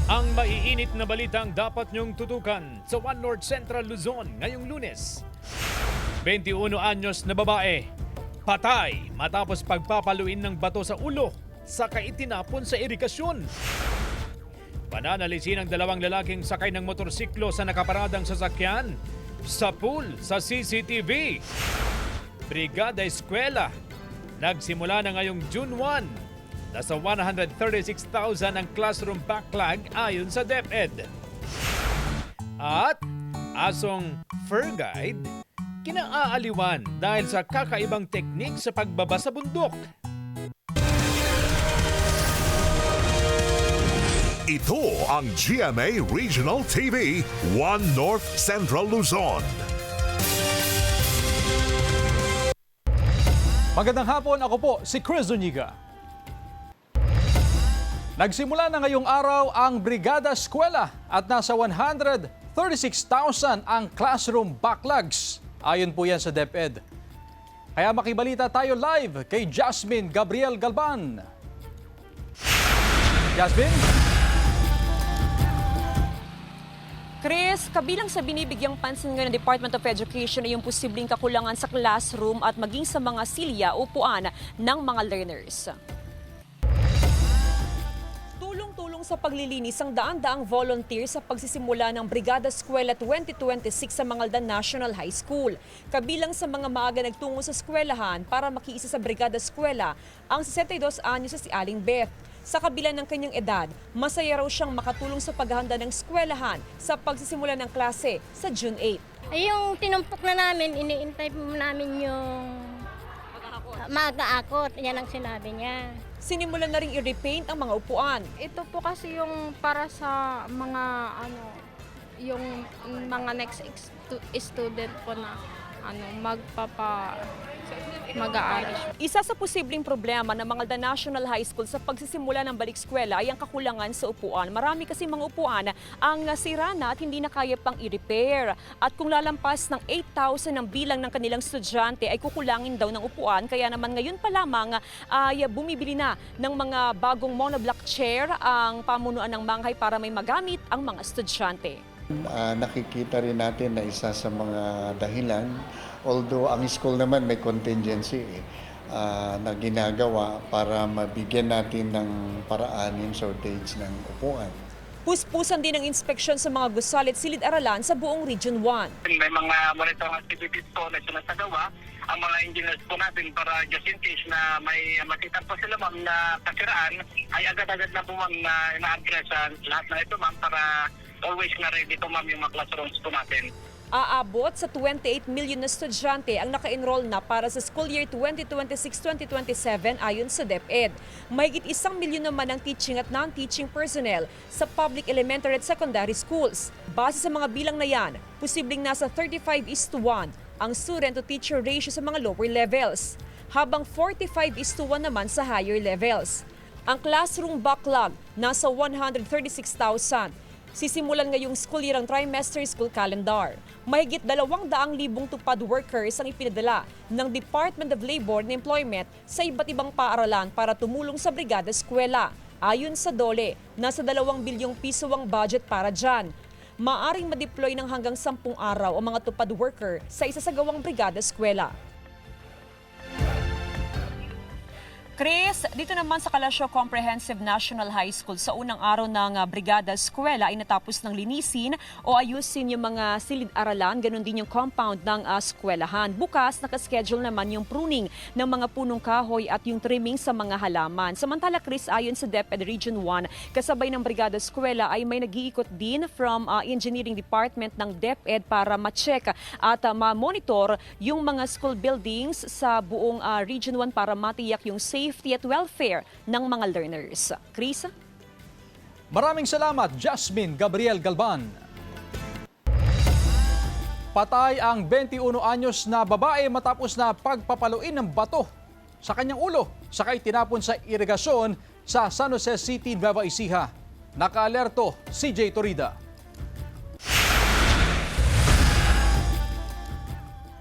Ang maiinit na balitang dapat niyong tutukan sa One North Central Luzon ngayong Lunes. 21 anyos na babae, patay matapos pagpapaluin ng bato sa ulo saka itinapon sa irigasyon. Pananalisin ang dalawang lalaking sakay ng motorsiklo sa nakaparadang sasakyan sa pool sa CCTV. Brigada Eskwela, nagsimula na ngayong June 1. Nasa 136,000 ang classroom backlog ayon sa DepEd. At asong fur guide, kinaaaliwan dahil sa kakaibang teknik sa pagbaba sa bundok. Ito ang GMA Regional TV, One North Central Luzon. Magandang hapon, ako po si Chris Zuniga. Nagsimula na ngayong araw ang Brigada Eskwela at nasa 136,000 ang classroom backlogs. Ayon po yan sa DepEd. Kaya makibalita tayo live kay Jasmine Gabriel Galban. Jasmine? Chris, kabilang sa binibigyang pansin ngayon ng Department of Education ay yung posibleng kakulangan sa classroom at maging sa mga silya o upuan ng mga learners. Tulong-tulong sa paglilinis ang daan-daang volunteer sa pagsisimula ng Brigada Eskwela 2026 sa Mangaldan National High School. Kabilang sa mga maaga nagtungo sa eskwelahan para makiisa sa Brigada Eskwela ang 62 anyos na si Aling Beth. Sa kabila ng kanyang edad, masaya raw siyang makatulong sa paghahanda ng eskwelahan sa pagsisimula ng klase sa June 8. Ay, yung tinumpok na namin, iniintay po namin yung mag-aakot. Yan ang sinabi niya. Sinimulan na rin i-repaint ang mga upuan. Ito po kasi yung para sa mga yung mga next student po na mag-aaral. Isa sa posibleng problema ng Mangaldan National High School sa pagsisimula ng balik eskwela ay ang kakulangan sa upuan. Marami kasi mga upuan ang sira na at hindi na kaya pang i-repair. At kung lalampas ng 8,000 ang bilang ng kanilang estudyante ay kukulangin daw ng upuan. Kaya naman ngayon pa lamang ay bumibili na ng mga bagong monoblock chair ang pamunuan ng Manghay para may magamit ang mga estudyante. Nakikita rin natin na isa sa mga dahilan, although ang school naman may contingency na ginagawa para mabigyan natin ng paraan yung shortage ng upuan. Puspusan din ang inspeksyon sa mga gusali at silid-aralan sa buong Region 1. May mga monitoring activities po na sinasagawa ang mga engineers po natin para just in case na may makita po sila ma'am na kasiraan ay agad-agad na po ma'am na ina-address lahat na ito ma'am para always na ready po ma'am yung mga classrooms po natin. Aabot sa 28 million na estudyante ang naka-enroll na para sa school year 2026-2027 ayon sa DepEd. Mahigit 1 milyon naman ang teaching at non-teaching personnel sa public elementary at secondary schools. Base sa mga bilang na yan, posibleng nasa 35:1 ang student-to-teacher ratio sa mga lower levels, habang 45:1 naman sa higher levels. Ang classroom backlog nasa 136,000. Sisimulan ngayong school year ang trimester school calendar. Mahigit 200,000 tupad workers ang ipinadala ng Department of Labor and Employment sa iba't ibang paaralan para tumulong sa Brigada Eskwela. Ayon sa DOLE, nasa 2 bilyong piso ang budget para dyan. Maaring ma-deploy ng hanggang 10 araw ang mga tupad worker sa isasagawang Brigada Eskwela. Chris, dito naman sa Kalasyo Comprehensive National High School, sa unang araw ng Brigada Eskwela ay natapos ng linisin o ayusin yung mga silid-aralan, ganun din yung compound ng eskwelahan. Bukas, nakaschedule naman yung pruning ng mga punong kahoy at yung trimming sa mga halaman. Samantala, Chris, ayon sa DepEd Region 1, kasabay ng Brigada Eskwela ay may nag-iikot din from Engineering Department ng DepEd para ma-check at ma-monitor yung mga school buildings sa buong Region 1 para matiyak yung safety at welfare ng mga learners. Chris? Maraming salamat, Jasmine Gabriel Galban. Patay ang 21 anyos na babae matapos na pagpapaluin ng bato sa kanyang ulo sakay tinapon sa irigasyon sa San Jose City, Nueva Ecija. Naka-alerto, CJ Torida.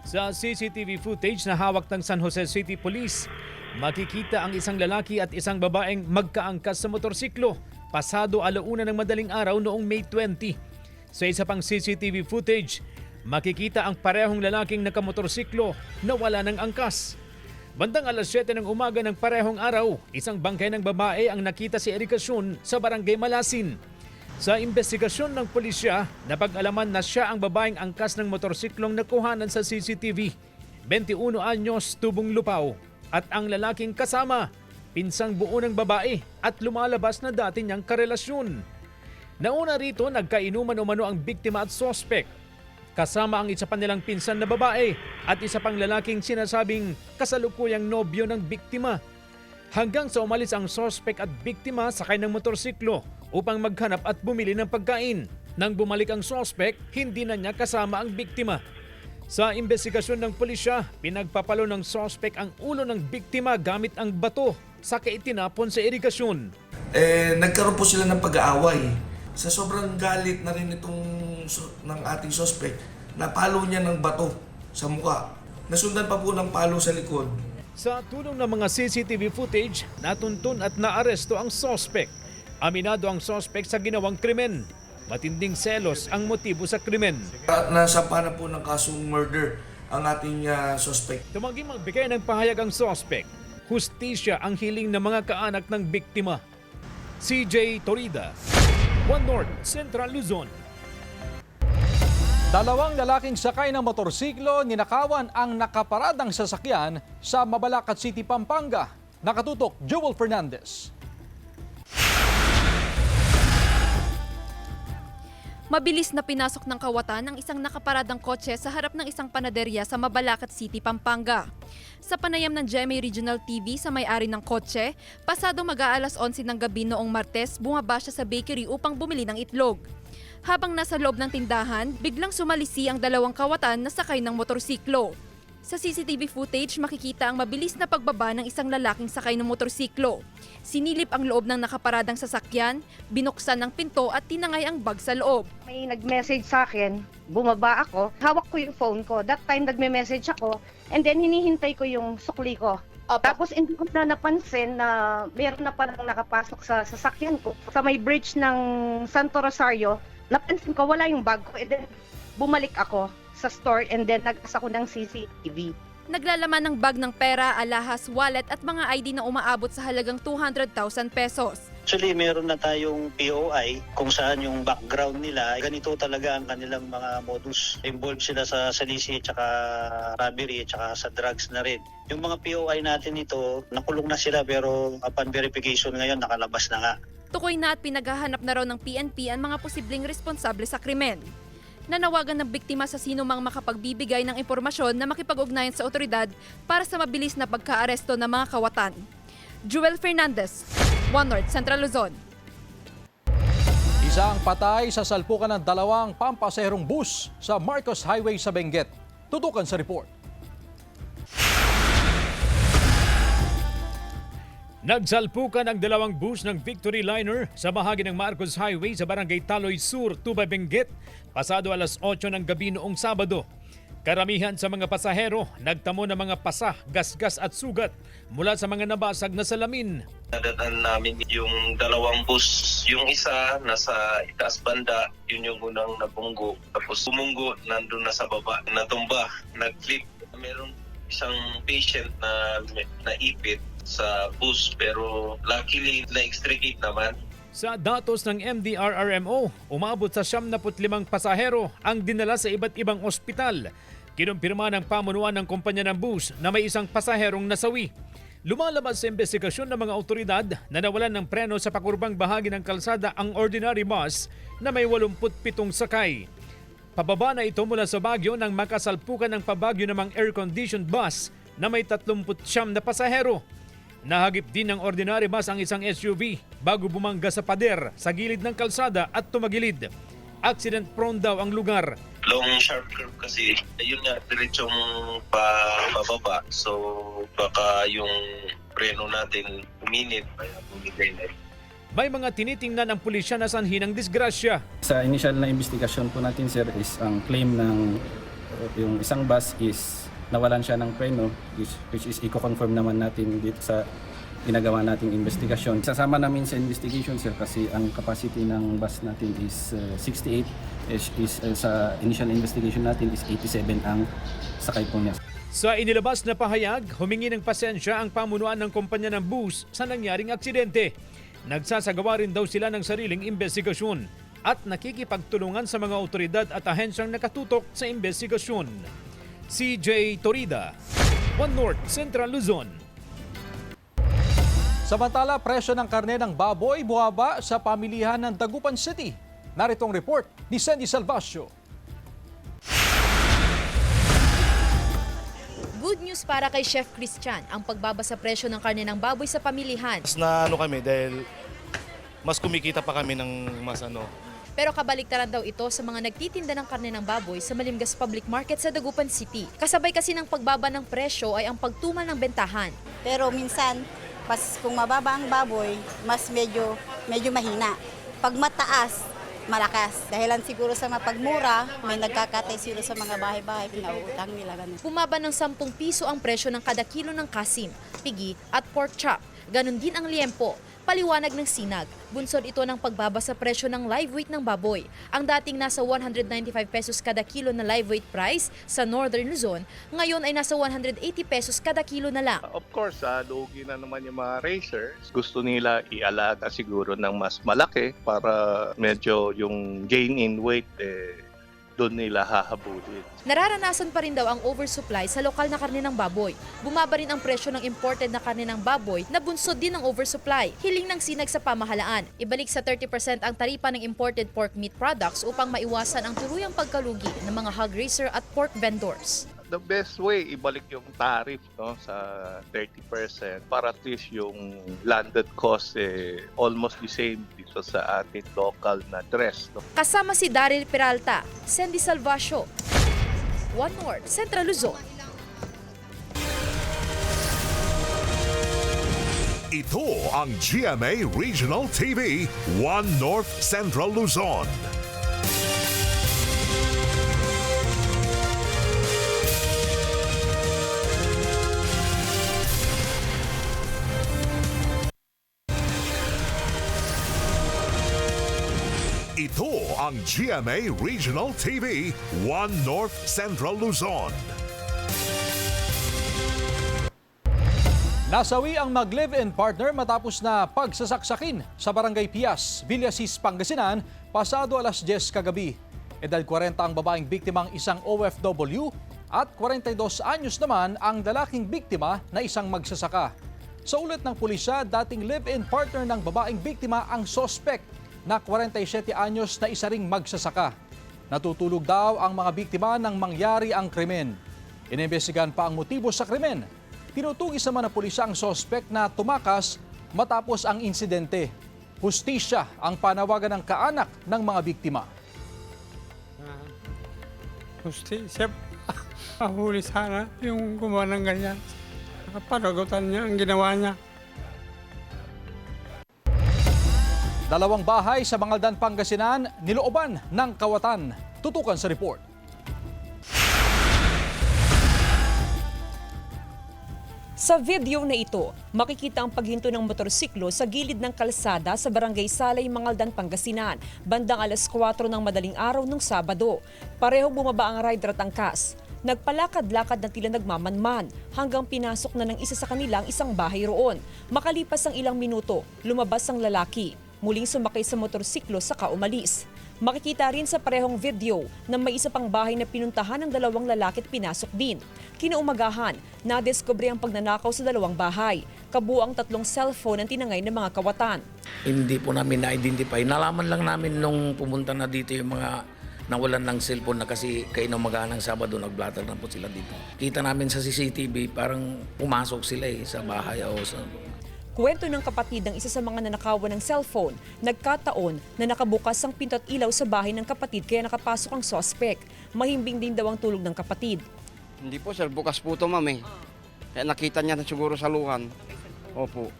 Sa CCTV footage na hawak ng San Jose City Police, makikita ang isang lalaki at isang babaeng magkaangkas sa motorsiklo pasado 1:00 ng madaling araw noong May 20. Sa isa pang CCTV footage, makikita ang parehong lalaking nakamotorsiklo na wala ng angkas. Bandang 7:00 ng umaga ng parehong araw, isang bangkay ng babae ang nakita sa irigasyon sa Barangay Malasin. Sa investigasyon ng pulisya, napag-alaman na siya ang babaeng angkas ng motorsiklong nakuhanan sa CCTV. 21 anyos, tubong lupaw, at ang lalaking kasama, pinsang buo ng babae at lumalabas na dati niyang karelasyon. Nauna rito, nagkainuman umano ang biktima at sospek. Kasama ang isa pa nilang pinsan na babae at isa pang lalaking sinasabing kasalukuyang nobyo ng biktima. Hanggang sa umalis ang sospek at biktima sakay ng motorsiklo upang maghanap at bumili ng pagkain. Nang bumalik ang sospek, hindi na niya kasama ang biktima. Sa investigasyon ng pulisya, pinagpapalo ng sospek ang ulo ng biktima gamit ang bato sa itinapon sa irigasyon. Nagkaroon po sila ng pag-aaway. Sa sobrang galit na rin ng ating sospek, napalo niya ng bato sa mukha. Nasundan pa po ng palo sa likod. Sa tulong ng mga CCTV footage, natuntun at naaresto ang sospek. Aminado ang sospek sa ginawang krimen. Matinding selos ang motibo sa krimen. At nasampa na po ng kasong murder ang ating sospek. Tumangging magbigay ng pahayag ang sospek. Hustisya ang hiling ng mga kaanak ng biktima. CJ Torida, One North, Central Luzon. Dalawang lalaking sakay ng motorsiklo ninakawan ang nakaparadang sasakyan sa Mabalacat City, Pampanga. Nakatutok, Joel Fernandez. Mabilis na pinasok ng kawatan ang isang nakaparadang kotse sa harap ng isang panaderya sa Mabalacat City, Pampanga. Sa panayam ng GMA Regional TV sa may-ari ng kotse, pasado mag-aalas 11 ng gabi noong Martes, bumaba siya sa bakery upang bumili ng itlog. Habang nasa loob ng tindahan, biglang sumalisi ang dalawang kawatan na sakay ng motorsiklo. Sa CCTV footage, makikita ang mabilis na pagbaba ng isang lalaking sakay ng motorsiklo. Sinilip ang loob ng nakaparadang sasakyan, binuksan ang pinto at tinangay ang bag sa loob. May nag-message sa akin, bumaba ako, hawak ko yung phone ko. That time nagme-message ako and then hinihintay ko yung sukli ko. Tapos hindi ko na napansin na meron na palang nakapasok sa sasakyan ko. Sa may bridge ng Santo Rosario, napansin ko wala yung bag ko and then bumalik ako sa store and then nag-asa ko ng CCTV. Naglalaman ng bag ng pera, alahas, wallet at mga ID na umaabot sa halagang 200,000 pesos. Actually, meron na tayong POI kung saan yung background nila. Ganito talaga ang kanilang mga modus. Involved sila sa salisi, tsaka robbery, tsaka sa drugs na rin. Yung mga POI natin ito, nakulong na sila pero upon verification ngayon nakalabas na nga. Tukoy na at pinaghahanap na raw ng PNP ang mga posibleng responsable sa krimen. Nanawagan ng biktima sa sino mang makapagbibigay ng impormasyon na makipag-ugnayan sa otoridad para sa mabilis na pagka-aresto ng mga kawatan. Joel Fernandez, One North, Central Luzon. Isang patay sa salpukan ng dalawang pampasaherong bus sa Marcos Highway sa Benguet. Tutukan sa report. Nagsalpukan ang dalawang bus ng Victory Liner sa bahagi ng Marcos Highway sa Barangay Taloy Sur, Tubay, Benguet, pasado alas 8 ng gabi noong Sabado. Karamihan sa mga pasahero nagtamo ng mga pasa, gasgas at sugat mula sa mga nabasag na salamin. Nadaan namin yung dalawang bus. Yung isa nasa itaas banda, yun yung unang nabunggo. Tapos bumunggo, nandun na sa baba, natumba, nag-flip. Meron isang patient na naipit sa bus pero luckily na-extricate naman. Sa datos ng MDRRMO, umabot sa 75 pasahero ang dinala sa iba't ibang ospital. Kinumpirma ng pamunuan ng kumpanya ng bus na may isang pasaherong nasawi. Lumalabas sa investigasyon ng mga otoridad na nawalan ng preno sa pakurbang bahagi ng kalsada ang ordinary bus na may 87 sakay. Pababa na ito mula sa Baguio nang makasalpukan ng pabagyo namang air-conditioned bus na may 39 na pasahero. Nahagip din ng ordinary bus ang isang SUV bago bumangga sa pader sa gilid ng kalsada at tumagilid. Accident prone daw ang lugar. Long sharp curve kasi, yun nga, diretsong pababa. So baka yung preno natin uminit, kaya bumigay na. May mga tinitingnan ng pulisya na sanhi ng disgrasya. Sa initial na investigasyon po natin, sir, is ang claim ng yung isang bus is nawalan siya ng preno, which is i-confirm naman natin dito sa ginagawa nating investigasyon. Sasama namin sa investigation, sir, kasi ang capacity ng bus natin is 68, sa initial investigation natin is 87 ang sakay po niya. Sa inilabas na pahayag, humingi ng pasensya ang pamunuan ng kumpanya ng bus sa nangyaring aksidente. Nagsasagawa rin daw sila ng sariling investigasyon at nakikipagtulungan sa mga otoridad at ahensyang nakatutok sa investigasyon. CJ Torida, One North Central Luzon. Samantala, presyo ng karne ng baboy bumaba sa pamilihan ng Dagupan City. Narito ang report ni Sandy Salvacio. Good news para kay Chef Christian ang pagbaba sa presyo ng karne ng baboy sa pamilihan. Mas na kami dahil mas kumikita pa kami ng mas Pero kabaliktaran daw ito sa mga nagtitinda ng karne ng baboy sa Malimgas Public Market sa Dagupan City. Kasabay kasi ng pagbaba ng presyo ay ang pagtumal ng bentahan. Pero minsan, kung mababa ang baboy, mas medyo mahina. Pag mataas, malakas. Dahilan siguro sa mapagmura, may nagkakatay sila sa mga bahay-bahay, pinauutang nila. Ganun. Bumaba ng 10 piso ang presyo ng kada kilo ng kasim, pigi at pork chop. Ganon din ang liempo. Paliwanag ng sinag, bunsod ito ng pagbaba sa presyo ng live weight ng baboy. Ang dating nasa 195 pesos kada kilo na live weight price sa Northern Luzon, ngayon ay nasa 180 pesos kada kilo na lang. Of course, lugi na naman yung mga racers. Gusto nila ialaga siguro ng mas malaki para medyo yung gain in weight doon nila hahabulin. Nararanasan pa rin daw ang oversupply sa lokal na karne ng baboy. Bumaba rin ang presyo ng imported na karne ng baboy na bunsod din ng oversupply. Hiling ng sinag sa pamahalaan. Ibalik sa 30% ang taripa ng imported pork meat products upang maiwasan ang tuluyang pagkalugi ng mga hog racer at pork vendors. The best way, ibalik yung tariff sa 30% para at least yung landed cost almost the same dito sa ating local na dress. Kasama si Daryl Peralta, Sandy Salvacio, One North, Central Luzon. Ito ang GMA Regional TV, One North Central Luzon. Ito ang GMA Regional TV, One North Central Luzon. Nasawi ang mag-live-in partner matapos na pagsasaksakin sa Barangay Pias, Villasis, Pangasinan, pasado alas 10 kagabi. Edad 40 ang babaeng biktimang isang OFW at 42 anyos naman ang lalaking biktima na isang magsasaka. Sa ulat ng pulisya, dating live-in partner ng babaeng biktima ang sospek na 47 anyos na isa ring magsasaka. Natutulog daw ang mga biktima nang mangyari ang krimen. Inimbestigahan pa ang motibo sa krimen. Tinutugis naman ng pulisya ang sospek na tumakas matapos ang insidente. Hustisya ang panawagan ng kaanak ng mga biktima. Hustisya, ahuli sana yung gumawa ng ganyan. Panagutan niya ang ginawa niya. Dalawang bahay sa Mangaldan, Pangasinan, nilooban ng kawatan. Tutukan sa report. Sa video na ito, makikita ang paghinto ng motorsiklo sa gilid ng kalsada sa Barangay Salay, Mangaldan, Pangasinan, bandang alas 4 ng madaling araw ng Sabado. Parehong bumaba ang rider at angkas. Nagpalakad-lakad na tila nagmamanman hanggang pinasok na ng isa sa kanilang isang bahay roon. Makalipas ang ilang minuto, lumabas ang lalaki. Muling sumakay sa motorsiklo saka umalis. Makikita rin sa parehong video na may isa pang bahay na pinuntahan ng dalawang lalaki at pinasok din. Kinaumagahan, nadiskubre ang pagnanakaw sa dalawang bahay. Kabuang 3 cellphone ang tinangay ng mga kawatan. Hindi po namin na-identify. Nalaman lang namin nung pumunta na dito yung mga nawalan ng cellphone na kasi kainumagahan ng Sabado, nagblatter na po sila dito. Kita namin sa CCTV, parang pumasok sila sa bahay o sa... Kwento ng kapatid ng isa sa mga nanakawan ng cellphone, nagkataon na nakabukas ang pinto at ilaw sa bahay ng kapatid kaya nakapasok ang sospek. Mahimbing din daw ang tulog ng kapatid. Hindi po sir, bukas po ito ma'am. Kaya nakita niya na siguro sa luhan. Opo,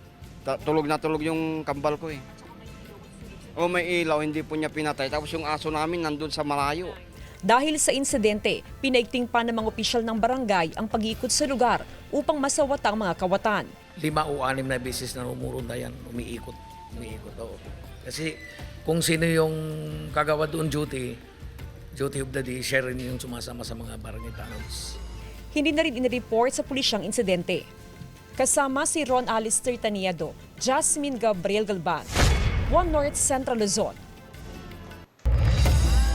tulog na tulog yung kambal ko . May ilaw, hindi po niya pinatay. Tapos yung aso namin nandun sa malayo. Dahil sa insidente, pinaigting pa ng mga opisyal ng barangay ang pag-iikot sa lugar upang masawat ang mga kawatan. 5 o 6 na beses na rumurunda yan, umiikot, oo. Kasi kung sino yung kagawa doon duty of the day, siya rin yung sumasama sa mga barangay tanons. Hindi na rin inireport sa pulisyang insidente. Kasama si Ron Alistair Taniado, Jasmine Gabriel Galban, One North Central Luzon.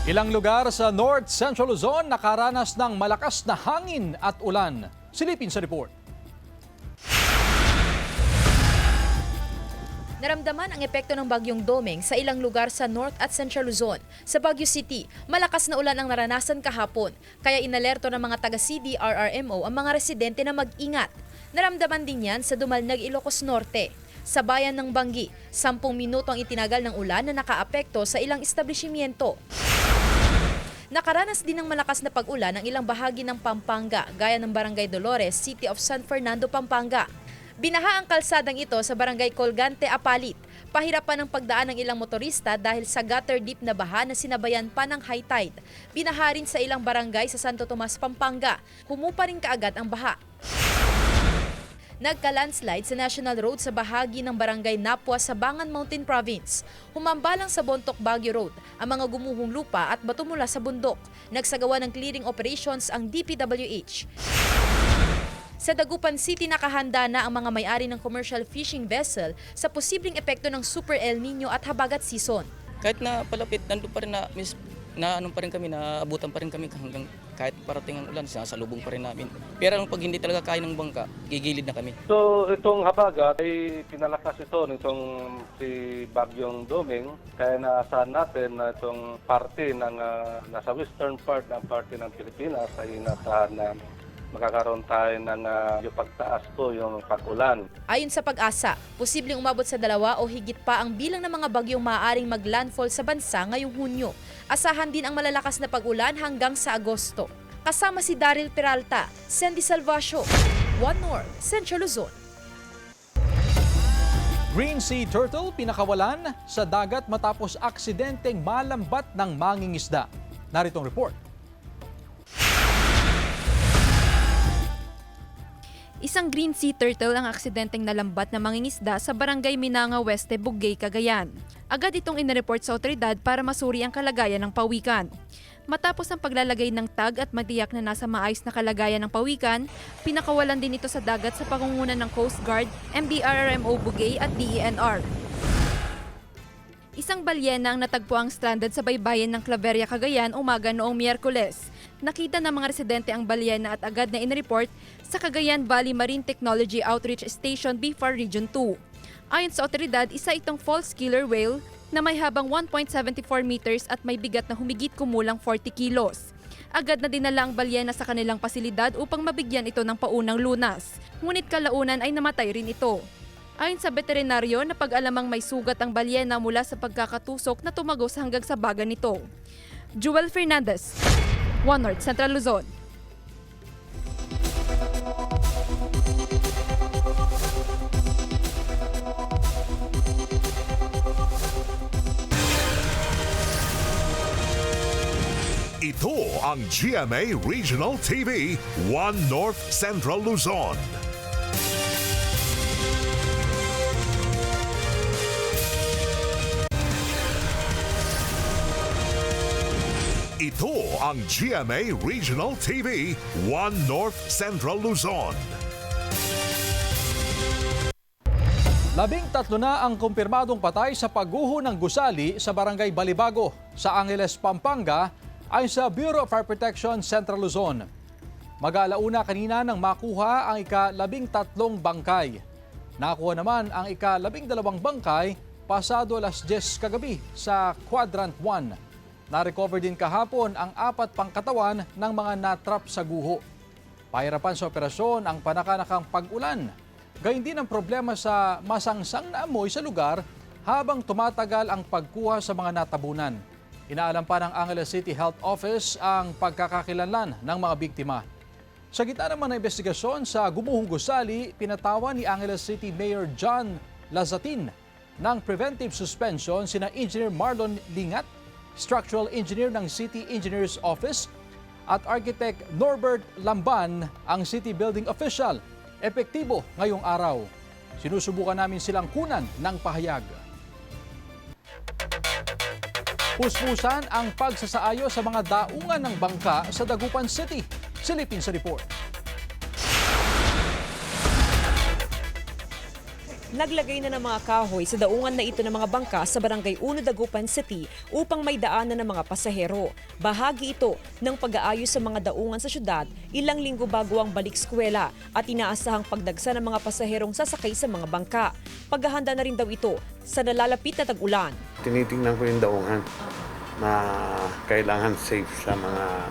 Ilang lugar sa North Central Luzon nakaranas ng malakas na hangin at ulan. Silipin sa report. Naramdaman ang epekto ng bagyong Domeng sa ilang lugar sa North at Central Luzon. Sa Baguio City, malakas na ulan ang naranasan kahapon, kaya inalerto ng mga taga-CDRRMO ang mga residente na mag-ingat. Naramdaman din yan sa Dumalnag, Ilocos Norte. Sa bayan ng Banggi, 10 minuto ang itinagal ng ulan na nakaapekto sa ilang establishmento. Nakaranas din ng malakas na pag-ulan ang ilang bahagi ng Pampanga, gaya ng Barangay Dolores, City of San Fernando, Pampanga. Binaha ang kalsadang ito sa Barangay Colgante, Apalit. Pahirapan ang pagdaan ng ilang motorista dahil sa gutter deep na baha na sinabayan pa ng high tide. Binaha rin sa ilang barangay sa Santo Tomas, Pampanga. Humupa rin kaagad ang baha. Nagka-landslide sa National Road sa bahagi ng Barangay Napua sa Bangan Mountain Province. Humambalang sa Bontoc, Baguio Road ang mga gumuhong lupa at bato mula sa bundok. Nagsagawa ng clearing operations ang DPWH. Sa Dagupan City, nakahanda na ang mga may-ari ng commercial fishing vessel sa posibleng epekto ng Super El Nino at habagat season. Kahit na palapit, nandun pa rin naabutan pa rin kami hanggang kahit parating ang ulan, sinasalubong pa rin namin. Pero pag hindi talaga kaya ng bangka, gigilid na kami. So itong habagat ay pinalakas ito nitong si Bagyong Domeng, kaya naasahan natin na itong parte ng nasa western part ng parte ng Pilipinas ay naasahan na magkakaroon tayo ng yung pagtaas po yung pag-ulan. Ayon sa Pag-asa, posibleng umabot sa 2 o higit pa ang bilang ng mga bagyong maaaring maglandfall sa bansa ngayong Hunyo. Asahan din ang malalakas na pag-ulan hanggang sa Agosto. Kasama si Daryl Peralta, Sandy Salvacio, One North, Central Luzon. Green sea turtle pinakawalan sa dagat matapos aksidenteng malambat ng mangingisda. Narito ang report. Isang green sea turtle ang aksidenteng nalambat na mangingisda sa Barangay Minanga Weste, Bugay, Cagayan. Agad itong inireport sa otoridad para masuri ang kalagayan ng pawikan. Matapos ang paglalagay ng tag at matiyak na nasa maayos na kalagayan ng pawikan, pinakawalan din ito sa dagat sa pangunguna ng Coast Guard, MBRRMO Bugay at DENR. Isang balyena ang natagpuang stranded sa baybayin ng Claveria, Cagayan umaga noong Miyerkules. Nakita ng mga residente ang balyena at agad na inireport sa Cagayan Valley Marine Technology Outreach Station, BFAR Region 2. Ayon sa otoridad, isa itong false killer whale na may habang 1.74 meters at may bigat na humigit kumulang 40 kilos. Agad na dinala ang balyena sa kanilang pasilidad upang mabigyan ito ng paunang lunas. Ngunit kalaunan ay namatay rin ito. Ayon sa veterinaryo, napag-alamang may sugat ang balyena mula sa pagkakatusok na tumagos hanggang sa baga nito. Joel Fernandez, One North, Central Luzon. Ito ang GMA Regional TV, One North Central Luzon. Ito ang GMA Regional TV, One North Central Luzon. 13 na ang kumpirmadong patay sa pagguho ng gusali sa Barangay Balibago sa Angeles, Pampanga ayon sa Bureau of Fire Protection, Central Luzon. Mag-alauna kanina nang makuha ang ika-13 bangkay. Nakuha naman ang ika-12 bangkay pasado alas 10 kagabi sa Quadrant 1. Na-recover din kahapon ang 4 pang katawan ng mga natrap sa guho. Pahirapan sa operasyon ang panakanakang pag-ulan. Gayun din ang problema sa masangsang na amoy sa lugar habang tumatagal ang pagkuha sa mga natabunan. Inaalam pa ng Angeles City Health Office ang pagkakakilanlan ng mga biktima. Sa gitna naman ng investigasyon sa gumuhong gusali, pinatawan ni Angeles City Mayor John Lazatin ng preventive suspension sina Engineer Marlon Lingat, Structural Engineer ng City Engineers Office at Architect Norbert Lamban ang City Building Official, epektibo ngayong araw. Sinusubukan namin silang kunan ng pahayag. Puspusan ang pagsasaayos sa mga daungan ng bangka sa Dagupan City. Silipin sa report. Naglagay na ng mga kahoy sa daungan na ito ng mga bangka sa Barangay 1 Dagupan City upang may daanan ng mga pasahero. Bahagi ito ng pag-aayos sa mga daungan sa syudad ilang linggo bago ang balik eskwela at inaasahang pagdagsa ng mga pasaherong sasakay sa mga bangka. Paghahanda na rin daw ito sa nalalapit na tag-ulan. Tinitingnan ko yung daungan na kailangan safe sa mga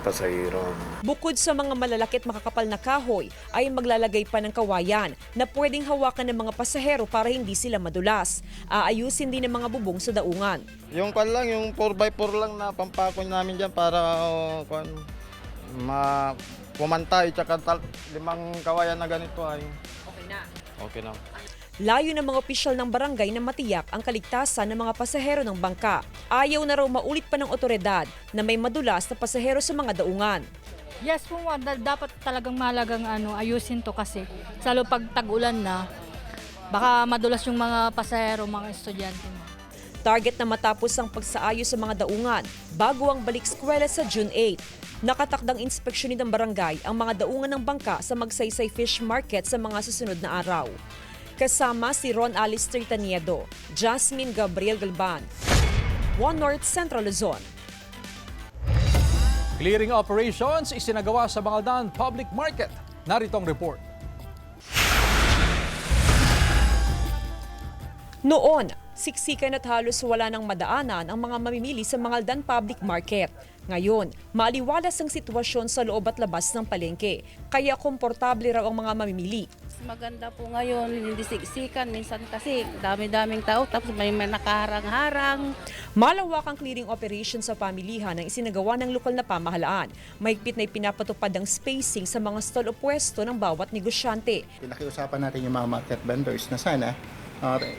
pasahero. Bukod sa mga malalaki at makakapal na kahoy, ay maglalagay pa ng kawayan na pwedeng hawakan ng mga pasahero para hindi sila madulas. Aayusin din ng mga bubong sa daungan. Yung yung 4x4 lang na pampako namin dyan para pumantay, tsaka 5 kawayan na ganito ay Okay na. okay na. Layo ng mga opisyal ng barangay na matiyak ang kaligtasan ng mga pasahero ng bangka. Ayaw na raw maulit pa ng otoridad na may madulas na pasahero sa mga daungan. Yes po, dapat talagang mahalagang ayusin to kasi lalo pag tag-ulan na, baka madulas yung mga pasahero, mga estudyante. Target na matapos ang pagsaayos sa mga daungan bago ang balik eskwela sa June 8. Nakatakdang inspeksyonin ng barangay ang mga daungan ng bangka sa Magsaysay Fish Market sa mga susunod na araw. Kasama si Ron Alistair Taniedo, Jasmine Gabriel Galban, One North Central Luzon. Clearing operations isinagawa sa Bangaldan Public Market. Narito ang report. Noon, siksikan at halos wala nang madaanan ang mga mamimili sa Bangaldan Public Market. Ngayon, maaliwalas ang sitwasyon sa loob at labas ng palengke, kaya komportable raw ang mga mamimili. Maganda po ngayon, hindi siksikan, minsan kasi dami-daming tao tapos may nakaharang-harang. Malawak ang clearing operation sa pamilihan ang isinagawa ng lokal na pamahalaan. Mahigpit na ipinapatupad ang spacing sa mga stall o pwesto ng bawat negosyante. Pinakiusapan natin yung mga market vendors na sana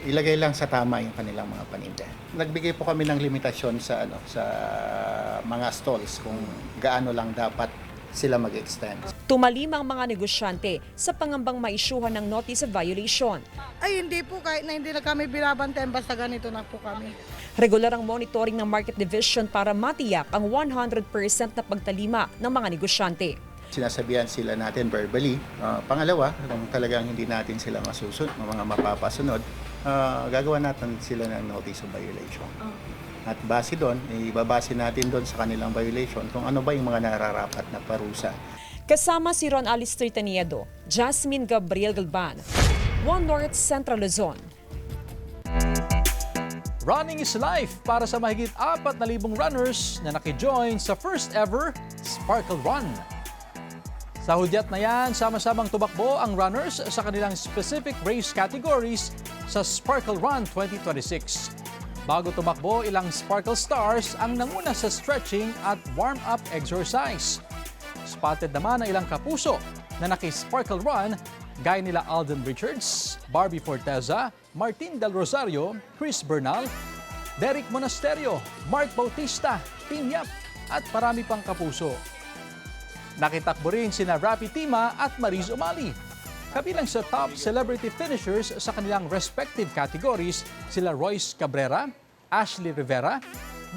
ilagay lang sa tama yung kanilang mga paninda. Nagbigay po kami ng limitasyon sa mga stalls kung gaano lang dapat sila mag-extend. Tumalim ang mga negosyante sa pangambang maisyuhan ng notice of violation. Ay hindi po, kahit na hindi na kami binabantayan, basta ganito na po kami. Regular ang monitoring ng Market Division para matiyak ang 100% na pagtalima ng mga negosyante. Sinasabihan sila natin verbally. Pangalawa, kung talagang hindi natin sila mga mapapasunod, gagawa natin sila ng notice of violation. At base doon, ibabase natin doon sa kanilang violation kung ano ba yung mga nararapat na parusa. Kasama si Ron Alistair Taniedo, Jasmine Gabriel Galban, One North Central Luzon. Running is life para sa mahigit 4,000 runners na nakijoin sa first ever Sparkle Run. Sa hudyat na yan, sama-samang tumakbo ang runners sa kanilang specific race categories sa Sparkle Run 2026. Bago tumakbo, ilang Sparkle Stars ang nanguna sa stretching at warm-up exercise. Spotted naman ang ilang kapuso na naki-Sparkle Run gaya nila Alden Richards, Barbie Forteza, Martin Del Rosario, Chris Bernal, Derek Monasterio, Mark Bautista, Tim Yap at marami pang kapuso. Nakitakbo rin sina Rapi Tima at Mariz Umali. Kabilang sa top celebrity finishers sa kanilang respective categories sila Royce Cabrera, Ashley Rivera,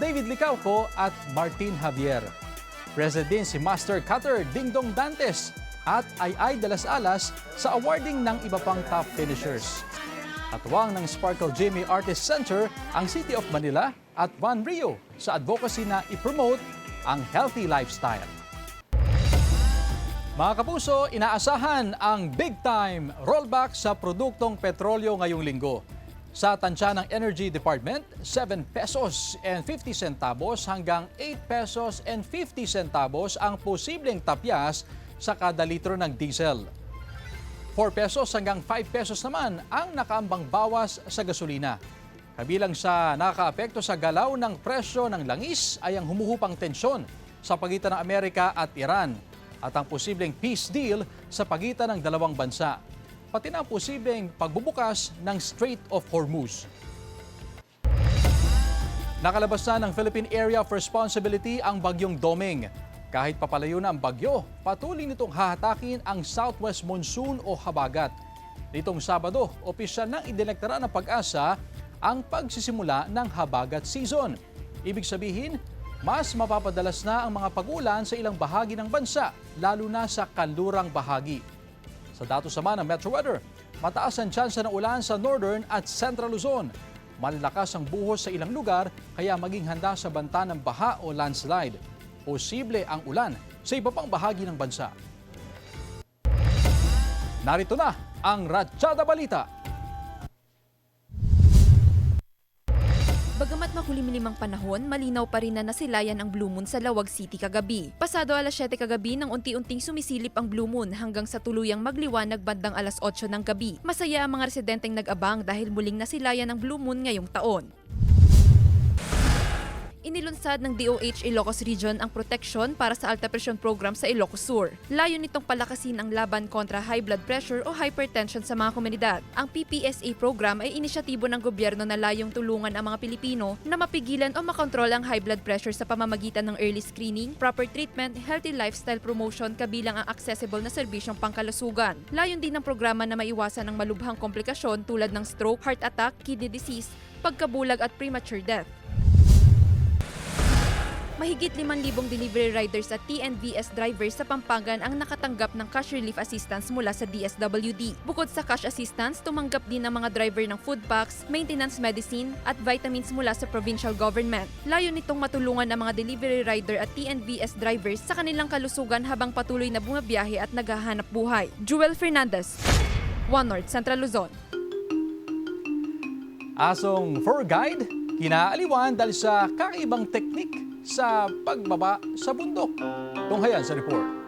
David Licauco at Martin Javier. Present din si Master Cutter Dingdong Dantes at Ay de las Alas sa awarding ng iba pang top finishers. Katuwang ng Sparkle Jimmy Artist Center ang City of Manila at One Rio sa advocacy na i-promote ang healthy lifestyle. Mga kapuso, inaasahan ang big-time rollback sa produktong petrolyo ngayong linggo. Sa tansya ng Energy Department, 7 pesos and 50 centavos hanggang 8 pesos and 50 centavos ang posibleng tapyas sa kada litro ng diesel. 4 pesos hanggang 5 pesos naman ang nakaambang bawas sa gasolina. Kabilang sa nakakaapekto sa galaw ng presyo ng langis ay ang humuhupang tensyon sa pagitan ng Amerika at Iran at ang posibleng peace deal sa pagitan ng dalawang bansa, pati na ang posibleng pagbubukas ng Strait of Hormuz. Nakalabas na ng Philippine Area of Responsibility ang bagyong Doming. Kahit papalayo na ang bagyo, patuloy nitong hahatakin ang southwest monsoon o habagat. Nitong Sabado, opisyal nang idineklara ng Pag-asa ang pagsisimula ng habagat season. Ibig sabihin, mas mapapadalas na ang mga pag-ulan sa ilang bahagi ng bansa, lalo na sa kanlurang bahagi. Sa datos naman ng Metro Weather, mataas ang tsansa ng ulan sa Northern at Central Luzon. Malakas ang buhos sa ilang lugar, kaya maging handa sa banta ng baha o landslide. Posible ang ulan sa iba pang bahagi ng bansa. Narito na ang Ratsyada Balita. Bagamat makulimlim ang panahon, malinaw pa rin na nasilayan ang Blue Moon sa Lawag City kagabi. Pasado alas 7 kagabi nang unti-unting sumisilip ang Blue Moon hanggang sa tuluyang magliwanag bandang alas 8 ng gabi. Masaya ang mga residenteng nag-abang dahil muling nasilayan ang Blue Moon ngayong taon. Inilunsad ng DOH Ilocos Region ang proteksyon para sa alta presyon program sa Ilocos Sur. Layo nitong palakasin ang laban kontra high blood pressure o hypertension sa mga komunidad. Ang PPSA program ay inisyatibo ng gobyerno na layong tulungan ang mga Pilipino na mapigilan o makontrol ang high blood pressure sa pamamagitan ng early screening, proper treatment, healthy lifestyle promotion kabilang ang accessible na serbisyong pangkalusugan. Layon din ng programa na maiwasan ang malubhang komplikasyon tulad ng stroke, heart attack, kidney disease, pagkabulag at premature death. Mahigit 5,000 delivery riders at TNVS drivers sa Pampangan ang nakatanggap ng cash relief assistance mula sa DSWD. Bukod sa cash assistance, tumanggap din ang mga driver ng food packs, maintenance medicine at vitamins mula sa provincial government. Layo nitong matulungan ang mga delivery rider at TNVS drivers sa kanilang kalusugan habang patuloy na bumabiyahe at naghahanap buhay. Jewel Fernandez, One North Central Luzon. Asong fur guide, kinaaliwan dahil sa kakaibang teknik sa pagbaba sa bundok. Tunghayan sa report.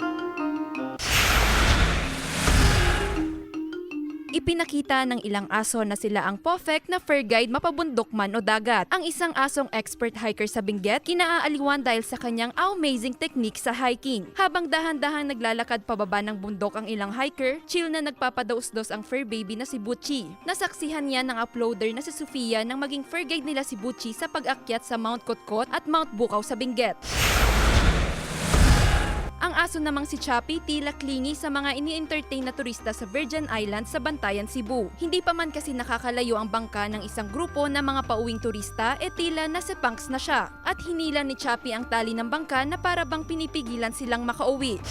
Ipinakita ng ilang aso na sila ang perfect na fur guide mapabundok man o dagat. Ang isang asong expert hiker sa Benguet, kinaaaliwan dahil sa kanyang amazing technique sa hiking. Habang dahan-dahang naglalakad pababa ng bundok ang ilang hiker, chill na nagpapadaos-dos ang fur baby na si Butchie. Nasaksihan niya ng uploader na si Sofia nang maging fur guide nila si Butchie sa pag-akyat sa Mount Kotkot at Mount Bukaw sa Benguet. Ang aso namang si Chappy tila clingy sa mga ini-entertain na turista sa Virgin Islands sa Bantayan, Cebu. Hindi pa man kasi nakakalayo ang bangka ng isang grupo ng mga pauwing turista, tila nasa punks na siya. At hinila ni Chappy ang tali ng bangka na para bang pinipigilan silang makauwi.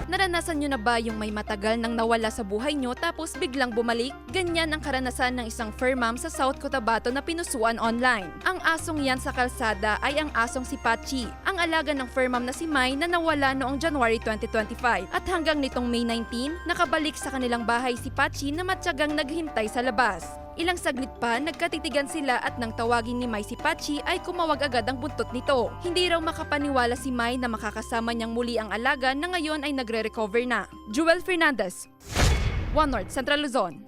Naranasan nyo na ba yung may matagal nang nawala sa buhay nyo tapos biglang bumalik? Ganyan ang karanasan ng isang fur mom sa South Cotabato na pinusuan online. Ang asong yan sa kalsada ay ang asong si Pachi, ang alaga ng fur mom na si Mai na nawala noong January 2025. At hanggang nitong May 19, nakabalik sa kanilang bahay si Pachi na matyagang naghintay sa labas. Ilang saglit pa, nagkatitigan sila at nang tawagin ni Mai si Pachi ay kumawag agad ang buntot nito. Hindi raw makapaniwala si Mai na makakasama niyang muli ang alaga na ngayon ay nagre-recover na. Jewel Fernandez, One North Central Luzon.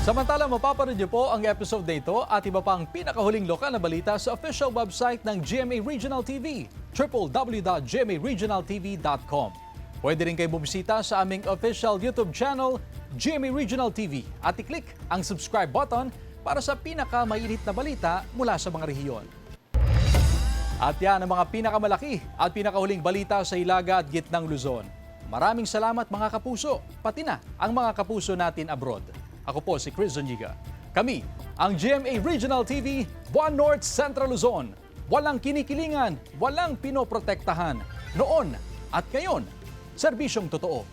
Samantala, mapapanood niyo po ang episode na ito at iba pang pinakahuling lokal na balita sa official website ng GMA Regional TV, www.gmaregionaltv.com. Pwede rin kayo bumisita sa aming official YouTube channel, GMA Regional TV, at i-click ang subscribe button para sa pinakamainit na balita mula sa mga rehiyon. At yan ang mga pinakamalaki at pinakahuling balita sa Hilaga at Gitnang Luzon. Maraming salamat mga kapuso, pati na ang mga kapuso natin abroad. Ako po si Chris Zuniga. Kami, ang GMA Regional TV, One North Central Luzon. Walang kinikilingan, walang pinoprotektahan. Noon at ngayon, serbisyong totoo.